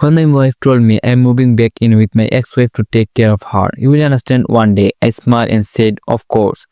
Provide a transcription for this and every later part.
When my wife told me I'm moving back in with my ex-wife to take care of her, you will understand one day. I smiled and said, of course.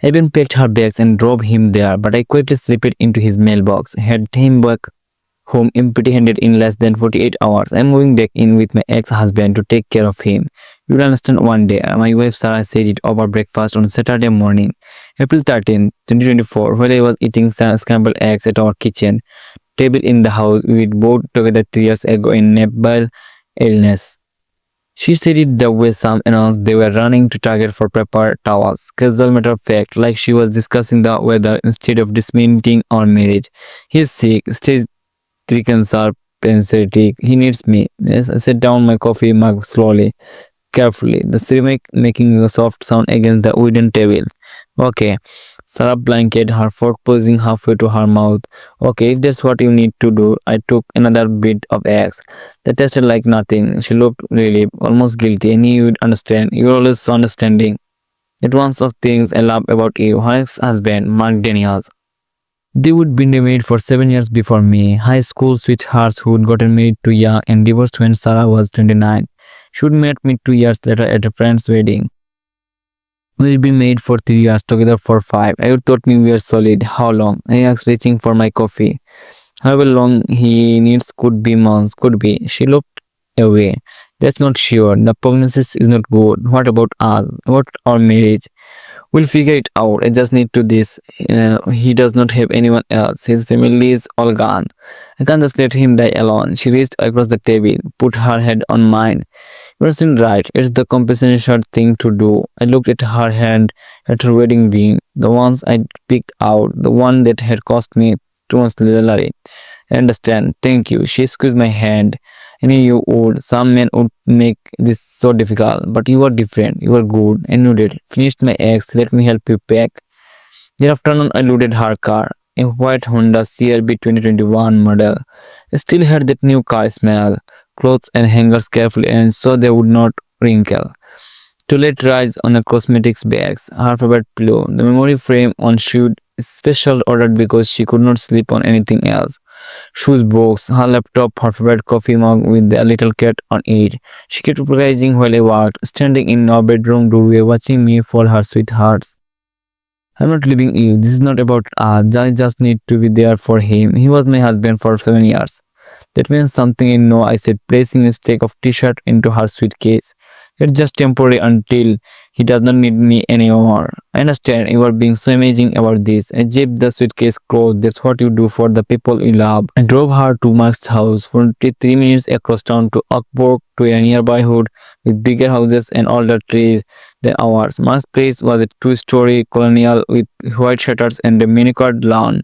I even packed her bags and drove him there, but I quickly slipped into his mailbox, had him back home empty-handed in less than 48 hours. I'm moving back in with my ex-husband to take care of him. You will understand one day. My wife Sarah said it over breakfast on Saturday morning, April 13, 2024, while I was eating scrambled eggs at our kitchen table in the house we bought together 3 years ago in Nepal illness. She said it the way some announced they were running to Target for paper towels. Casual matter of fact, like she was discussing the weather instead of dismantling our marriage. He's sick, stage 3 cancer, pancreatic. He needs me. Yes, I set down my coffee mug slowly, carefully, the ceramic making a soft sound against the wooden table. Okay. Sarah blanketed her fork, posing halfway to her mouth. Okay, if that's what you need to do. I took another bit of eggs. They tasted like nothing. She looked relieved, almost guilty. I knew you'd understand. You're always so understanding. It one of things I love about you. Her ex-husband, Mark Daniels. They would be married for 7 years before me. High school sweethearts who'd gotten married too young and divorced when Sarah was 29. She would meet me 2 years later at a friend's wedding. We'll be made for 3 years, together for 5. I thought me we were solid. How long? I asked, reaching for my coffee. However long he needs, could be months, could be. She looked away. That's not sure. The prognosis is not good. What about us? What our marriage? We'll figure it out. I just need to this. He does not have anyone else. His family is all gone. I can't just let him die alone. She reached across the table, put her head on mine. You're still right. It's the compensation thing to do. I looked at her hand, at her wedding ring, the ones I'd picked out, the one that had cost me 2 months salary. I understand. Thank you. She squeezed my hand. I knew you would. Some men would make this so difficult, but you are different. You are good. I knew it. Finished my eggs. Let me help you pack. That afternoon, I loaded her car, a white Honda CRV 2021 model. I still had that new car smell, clothes and hangers carefully and so they would not wrinkle. To let rise on a cosmetics bags, her favorite pillow, the memory frame on shoe, special ordered because she could not sleep on anything else. Shoes box, her laptop, her favorite coffee mug with a little cat on it. She kept surprising while I walked, standing in our bedroom doorway watching me fold her sweethearts. I'm not leaving you. This is not about us. I just need to be there for him. He was my husband for 7 years. That means something. I said, placing a stack of t-shirt into her suitcase. It's just temporary until he does not need me anymore. I understand you are being so amazing about this. I zipped the suitcase closed. That's what you do for the people you love. I drove her to Mark's house, 43 minutes across town to Oakbrook, to a nearby hood with bigger houses and older trees than ours. Mark's place was a 2-story colonial with white shutters and a manicured lawn.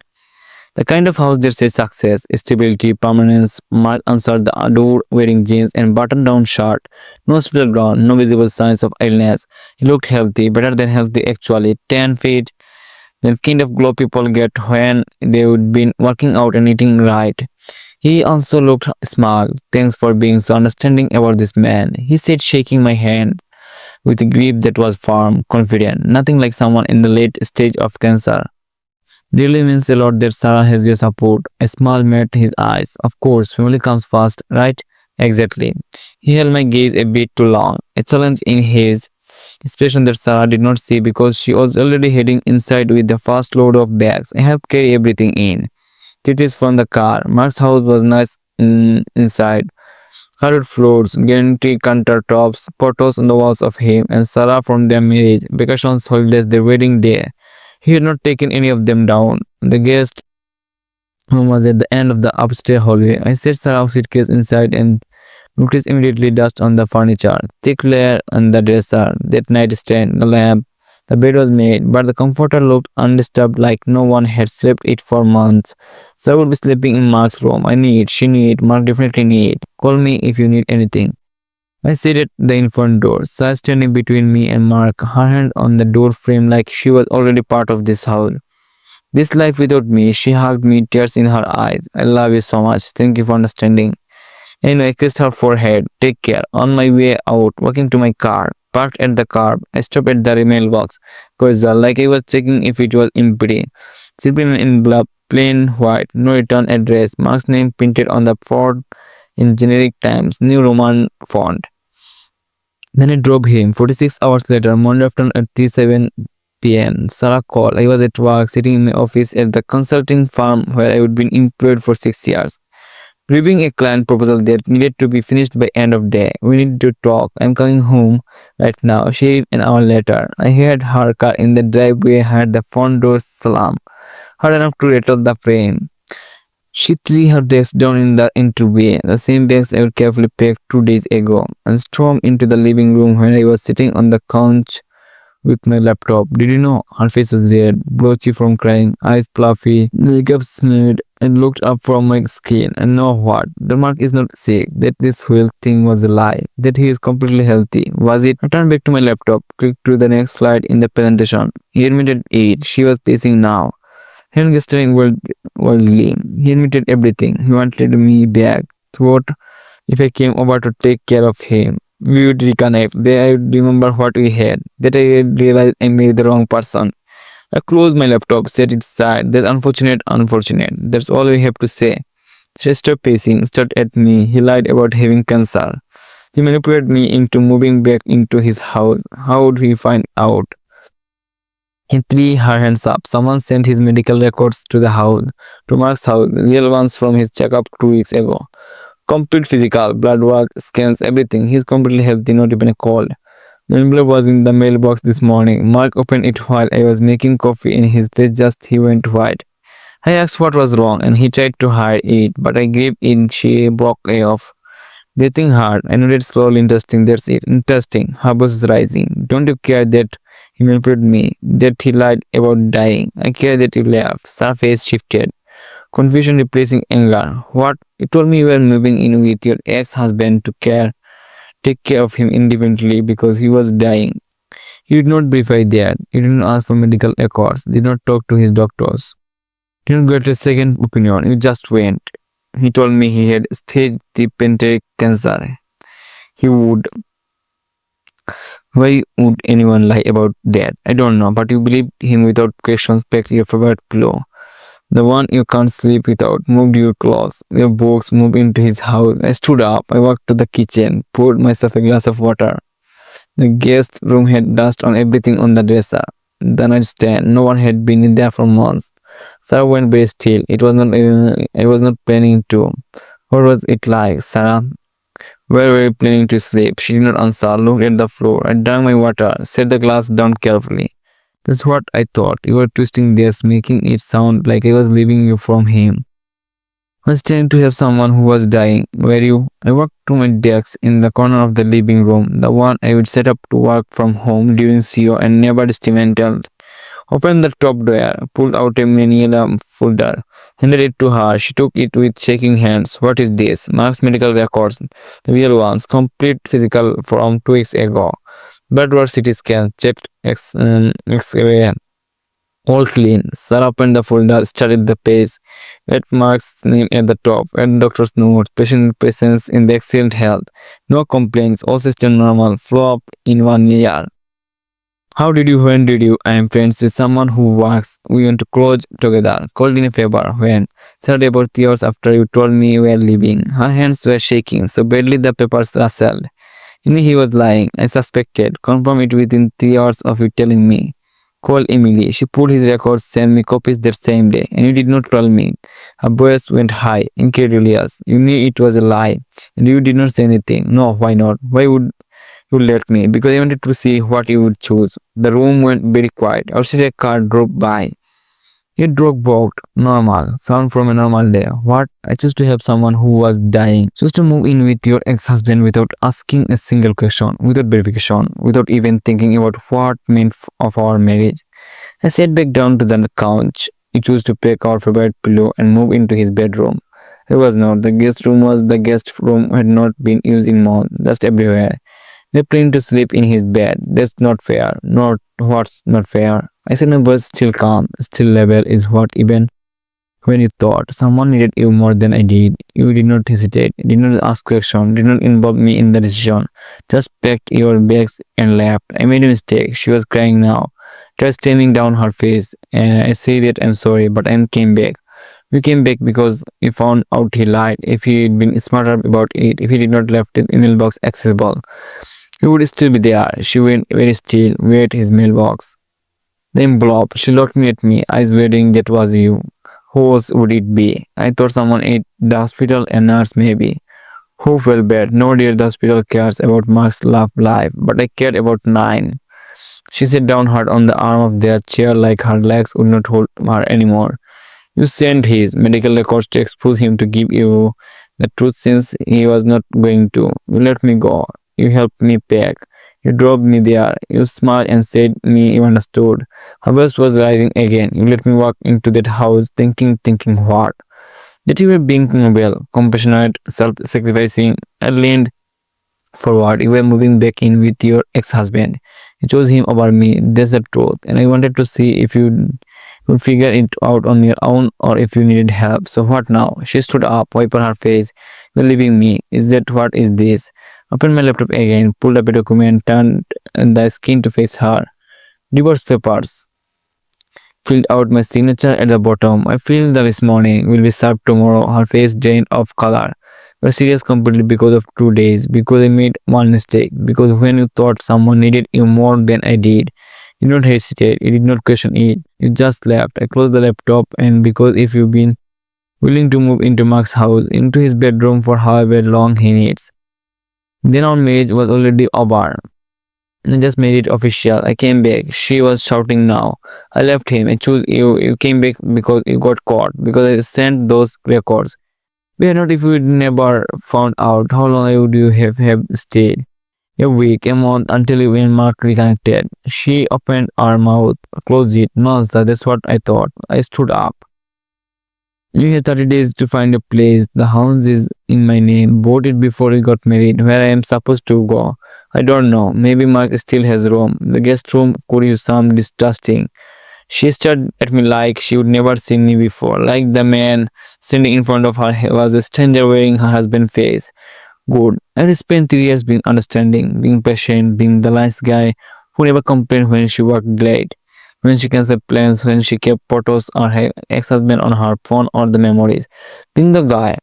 The kind of house that says success, stability, permanence. Mark answered the door wearing jeans and button-down shirt. No hospital ground, no visible signs of illness. He looked healthy, better than healthy actually. 10 feet, the kind of glow people get when they've been working out and eating right. He also looked smug. Thanks for being so understanding about this man, he said, shaking my hand with a grip that was firm, confident. Nothing like someone in the late stage of cancer. Really means a lot that Sarah has your support. A smile met his eyes. Of course, family comes first, right? Exactly. He held my gaze a bit too long. A challenge in his expression that Sarah did not see because she was already heading inside with the first load of bags. I helped carry everything in. Titties from the car. Mark's house was nice inside. Hardwood floors, guaranteed countertops, photos on the walls of him and Sarah from their marriage, vacations, holidays, their wedding day. He had not taken any of them down. The guest room was at the end of the upstairs hallway. I set Sarah's suitcase inside and noticed immediately dust on the furniture, thick layer on the dresser, that nightstand, the lamp. The bed was made, but the comforter looked undisturbed, like no one had slept it for months. So I would be sleeping in Mark's room. I need, she need, Mark definitely need. Call me if you need anything. I sat at the infront door, Sarah standing between me and Mark, her hand on the door frame like she was already part of this house. This life without me. She hugged me, tears in her eyes. I love you so much. Thank you for understanding. Anyway, I kissed her forehead. Take care. On my way out, walking to my car, parked at the curb, I stopped at the mailbox. Casual, like I was checking if it was empty. Simple envelope, plain white, no return address. Mark's name printed on the front in generic times, new Roman font. Then I drove him. 46 hours later, Monday afternoon at 3:07 p.m. Sarah called. I was at work, sitting in my office at the consulting firm where I had been employed for 6 years. Reviewing a client proposal that needed to be finished by end of day. We need to talk. I'm coming home right now. She an hour later. I heard her car in the driveway, heard the front door slam, heard enough to rattle the frame. She threw her desk down in the entryway, the same bags I had carefully packed 2 days ago, and stormed into the living room where I was sitting on the couch with my laptop. Did you know? Her face was red, blotchy from crying, eyes fluffy, makeup smeared, and looked up from my skin. And know what? The mark is not sick, that this whole thing was a lie, that he is completely healthy. Was it? I turned back to my laptop, clicked to the next slide in the presentation. He admitted it. She was pacing now. Hand gesturing worldly. He admitted everything. He wanted me back. What if I came over to take care of him? We would reconnect. Then I would remember what we had. That I realized I made the wrong person. I closed my laptop, set it aside. That's unfortunate. That's all we have to say. She stopped pacing, stared at me. He lied about having cancer. He manipulated me into moving back into his house. How would he find out? He threw her hands up. Someone sent his medical records to the house, to Mark's house, real ones from his checkup 2 weeks ago. Complete physical, blood work, scans, everything. He's completely healthy, not even a cold. The envelope was in the mailbox this morning. Mark opened it while I was making coffee in his face, just he went white. I asked what was wrong and he tried to hide it, but I gave in. She broke off. Breathing hard, I nodded slowly. Interesting, that's it. Interesting. Her voice is rising. Don't you care that he manipulated me, that he lied about dying? I care that you laughed. Her face shifted. Confusion replacing anger. What? You told me you were moving in with your ex-husband to take care of him independently because he was dying. You did not verify that. You didn't ask for medical records. Did not talk to his doctors. Didn't get a second opinion. You just went. He told me he had stage 3 pancreatic cancer. He would. Why would anyone lie about that? I don't know, but you believed him without questions. Packed your favorite pillow, the one you can't sleep without, moved your clothes, your books, moved into his house. I stood up. I walked to the kitchen, poured myself a glass of water. The guest room had dust on everything on the dresser. The nightstand. No one had been in there for months. Sarah went very still. It was not. I was not planning to. What was it like, Sarah? Where were you planning to sleep? She did not answer. Looked at the floor. I drank my water. Set the glass down carefully. That's what I thought. You were twisting this, making it sound like I was leaving you from him. I was trying to help someone who was dying. Were you? I walked to my desk in the corner of the living room, the one I would set up to work from home during CO and never dismantled. Opened the top drawer, pulled out a manila folder, handed it to her. She took it with shaking hands. What is this? Mark's medical records, the real ones, complete physical from 2 weeks ago. Blood work, CT scan, checked X-ray. All clean. Sarah opened the folder, studied the page. Read Mark's name at the top. Read doctor's notes. Patient presence in the excellent health. No complaints. All system normal. Flow up in 1 year. How did you? When did you? I am friends with someone who works. We went to college together. Called in a favor. When? Saturday, about 3 hours after you told me you were leaving. Her hands were shaking so badly the papers rustled. I knew he was lying. I suspected. Confirm it within 3 hours of you telling me. Call Emily. She pulled his records, sent me copies that same day, and you did not tell me. Her voice went high, incredulous. You knew it was a lie, and you did not say anything. No, why not? Why would you let me? Because I wanted to see what you would choose. The room went very quiet. Outside a car drove by. It drove walked. Normal. Sound from a normal day. What? I chose to help someone who was dying. Chose to move in with your ex-husband without asking a single question, without verification, without even thinking about what meant of our marriage. I sat back down to the couch. He chose to pick our favorite pillow and move into his bedroom. It was not. The guest room was the guest room had not been used in months. Dust everywhere. We planned to sleep in his bed. That's not fair. Not what's not fair. I said my voice still calm, still level is what even when you thought someone needed you more than I did. You did not hesitate, did not ask questions, did not involve me in the decision. Just packed your bags and left. I made a mistake. She was crying now. Tears streaming down her face. I said that I'm sorry, but I came back. We came back because we found out he lied. If he had been smarter about it, if he did not left his email box accessible, he would still be there. She went very still, wait his mailbox. Then blop, she looked me at me, eyes waiting, that was you. Who else would it be? I thought someone at the hospital, a nurse maybe. Who felt bad? Nobody at the hospital cares about Mark's love life, but I cared about 9. She sat down hard on the arm of their chair like her legs would not hold her anymore. You sent his medical records to expose him to give you the truth since he was not going to. You let me go. You helped me pack. You drove me there. You smiled and said me you understood. Her voice was rising again. You let me walk into that house thinking what? That you were being noble, compassionate, self-sacrificing. I leaned forward. You were moving back in with your ex-husband. You chose him over me. That's the truth. And I wanted to see if you would figure it out on your own or if you needed help. So what now? She stood up, wiped her face. You're leaving me. Is that what is this? Opened my laptop again, pulled up a document, turned the screen to face her. Divorce papers. Filled out my signature at the bottom. I feel this morning, will be served tomorrow. Her face drained of color. We're serious completely because of 2 days, because I made one mistake, because when you thought someone needed you more than I did, you did not hesitate, you did not question it, you just left. I closed the laptop, and because if you've been willing to move into Mark's house, into his bedroom for however long he needs, then our marriage was already over. I just made it official. I came back. She was shouting now. I left him. I chose you. You came back because you got caught. Because I sent those records. We had not if we never found out. How long would you have stayed? A week, a month until you and Mark reconnected. She opened her mouth, closed it. No, sir, that's what I thought. I stood up. You had 30 days to find a place. The house is in my name. Bought it before we got married. Where I am supposed to go, I don't know. Maybe Mark still has room. The guest room could use some distrusting. She stared at me like she would never seen me before. Like the man standing in front of her was a stranger wearing her husband's face. Good. I had spent 3 years being understanding, being patient, being the nice guy who never complained when she worked late, when she canceled plans, when she kept photos of her ex-husband on her phone or the memories. Being the guy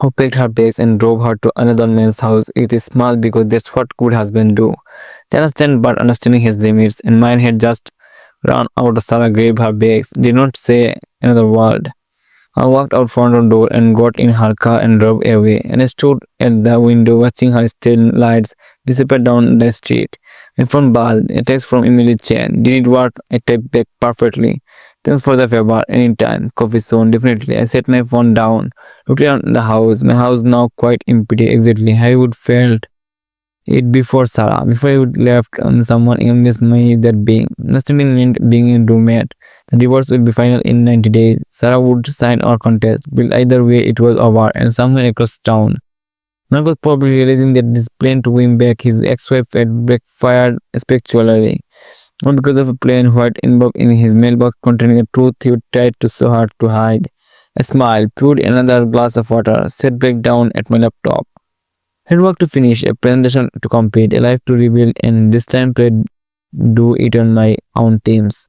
who packed her bags and drove her to another man's house with a smile because that's what good husbands do. They understand but understanding his limits, and mine had just run out. Sarah grabbed her bags, did not say another word. I walked out front door and got in her car and drove away, and I stood at the window watching her tail lights disappear down the street. My phone buzzed, a text from Emily Chen. Did it work? I typed back perfectly. Thanks for the favor, anytime. Coffee soon, definitely. I set my phone down, looked around the house. My house now quite empty, exactly how I would felt it before Sarah. Before I would left someone else me that being. Understanding meant being a roommate. The divorce would be final in 90 days. Sarah would sign our contest. But either way, it was over, and somewhere across town. Mark was probably realizing that this plan to win back his ex-wife had backfired spectacularly. Not because of a plain white envelope in his mailbox containing a truth he would try to so hard to hide. I smiled, poured another glass of water, sat back down at my laptop. I had work to finish, a presentation to complete, a life to rebuild, and this time to do it on my own terms.